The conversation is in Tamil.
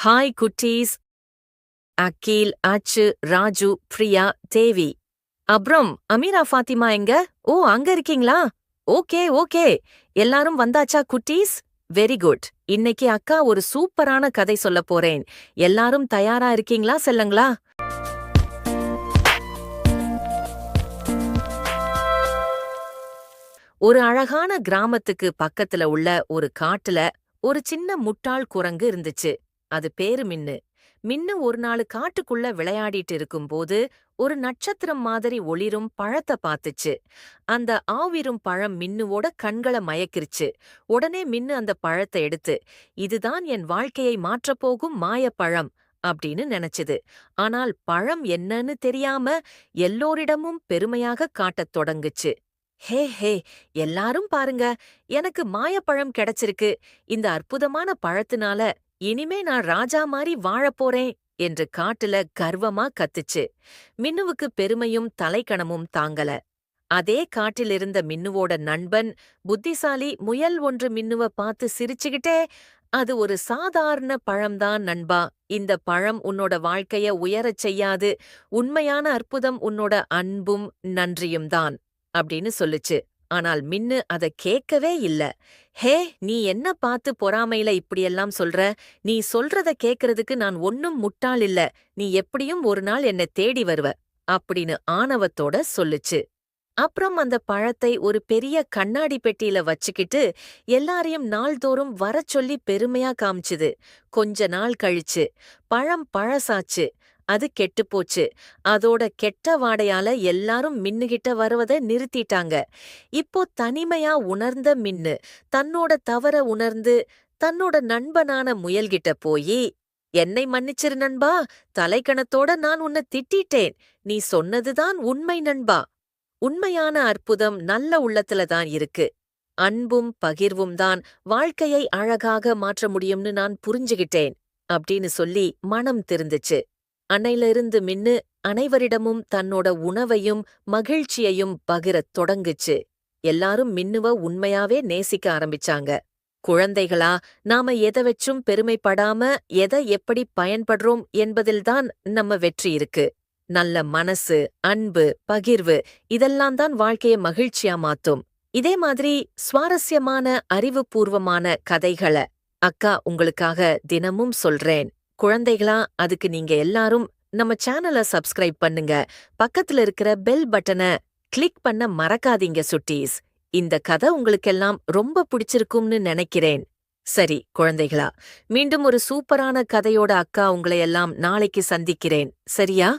ஹாய் குட்டீஸ். அக்கீல், அச்சு, ராஜு, பிரியா, தேவி. அப்ரம், அமீரா, ஃபாத்திமா எங்க? ஓ, அங்க இருக்கீங்களா? Okay okay. எல்லாரும் வந்தாச்சா குட்டீஸ்? Very good. இன்னைக்கு அக்கா ஒரு சூப்பரான கதை சொல்லப் போறேன். எல்லாரும் தயாரா இருக்கீங்களா செல்லங்களா? ஒரு அழகான கிராமத்துக்கு பக்கத்துல உள்ள ஒரு காட்டுல ஒரு சின்ன முட்டாள் குரங்கு இருந்துச்சு. அது பேரு மின்னு. மின்னு ஒரு நாள் காட்டுக்குள்ள விளையாடிட்டு இருக்கும்போது ஒரு நட்சத்திரம் மாதிரி ஒளிரும் பழத்த பாத்துச்சு. அந்த ஆவிரும் பழம் மின்னுவோட கண்கள மயக்கிருச்சு. உடனே மின்னு அந்த பழத்தை எடுத்து, இதுதான் என் வாழ்க்கையை மாற்றப்போகும் மாயப்பழம் அப்படின்னு நினைச்சுது. ஆனால் பழம் என்னன்னு தெரியாம எல்லோரிடமும் பெருமையாக காட்டத் தொடங்குச்சு. ஹே ஹே, எல்லாரும் பாருங்க, எனக்கு மாயப்பழம் கிடைச்சிருக்கு. இந்த அற்புதமான பழத்தினால இனிமே நான் ராஜா மாதிரி வாழப் போறேன் என்று காட்டுல கர்வமா கத்துச்சு. மின்னுவுக்கு பெருமையும் தலைக்கணமும் தாங்கல. அதே காட்டிலிருந்த மின்னுவோட நண்பன் புத்திசாலி முயல் ஒன்று மின்னுவ பார்த்து சிரிச்சுக்கிட்டே, அது ஒரு சாதாரண பழம்தான் நண்பா. இந்த பழம் உன்னோட வாழ்க்கைய உயரச் செய்யாது. உண்மையான அற்புதம் உன்னோட அன்பும் நன்றியும் தான் அப்படின்னு சொல்லுச்சு. ஆனால் மின்னு அத கேட்கவே இல்ல. ஹே, நீ என்ன பார்த்து பொறாமையில இப்படியெல்லாம் சொல்ற? நீ சொல்றத கேட்கறதுக்கு நான் ஒன்னும் முட்டாள் இல்ல. நீ எப்படியும் ஒரு நாள் என்ன தேடி வருவ அப்படின்னு ஆணவத்தோட சொல்லுச்சு. அப்புறம் அந்த பழத்தை ஒரு பெரிய கண்ணாடி பெட்டியில வச்சுக்கிட்டு எல்லாரையும் நாள்தோறும் வரச் சொல்லி பெருமையா காமிச்சுது. கொஞ்ச நாள் கழிச்சு பழம் பழசாச்சு. அது கெட்டுப்போச்சு. அதோட கெட்ட வாடையால எல்லாரும் மின்னுகிட்ட வருவதை நிறுத்திட்டாங்க. இப்போ தனிமையா உணர்ந்த மின்னு தன்னோட தவற உணர்ந்து தன்னோட நண்பனான முயல்கிட்ட போயி, என்னை மன்னிச்சிரு நண்பா, தலைக்கணத்தோட நான் உன்னை திட்டிட்டேன். நீ சொன்னதுதான் உண்மை நண்பா. உண்மையான அற்புதம் நல்ல உள்ளத்துல தான் இருக்கு. அன்பும் பகிர்வும் தான் வாழ்க்கையை அழகாக மாற்ற முடியும்னு நான் புரிஞ்சுகிட்டேன் அப்படின்னு சொல்லி மனம் திருந்துச்சு. அன்னையில இருந்து மின்னு அனைவரிடமும் தன்னோட உணவையும் மகிழ்ச்சியையும் பகிரத் தொடங்குச்சு. எல்லாரும் மின்னுவ உண்மையாவே நேசிக்க ஆரம்பிச்சாங்க. குழந்தைகளா, நாம எதை வச்சும் பெருமைப்படாம எதை எப்படி பயன்படுறோம் என்பதில்தான் நம்ம வெற்றி இருக்கு. நல்ல மனசு, அன்பு, பகிர்வு இதெல்லாம் தான் வாழ்க்கைய மகிழ்ச்சியா மாத்தும். இதே மாதிரி சுவாரஸ்யமான அறிவுபூர்வமான கதைகள அக்கா உங்களுக்காக தினமும் சொல்றேன். குழந்தைகளா, அதுக்கு நீங்க எல்லாரும் நம்ம சேனலை சப்ஸ்கிரைப் பண்ணுங்க. பக்கத்துல இருக்கிற பெல் பட்டனை கிளிக் பண்ண மறக்காதீங்க சுட்டீஸ். இந்த கதை உங்களுக்கெல்லாம் ரொம்ப பிடிச்சிருக்கும்னு நினைக்கிறேன். சரி குழந்தைகளா, மீண்டும் ஒரு சூப்பரான கதையோட அக்கா உங்களை எல்லாம் நாளைக்கு சந்திக்கிறேன். சரியா?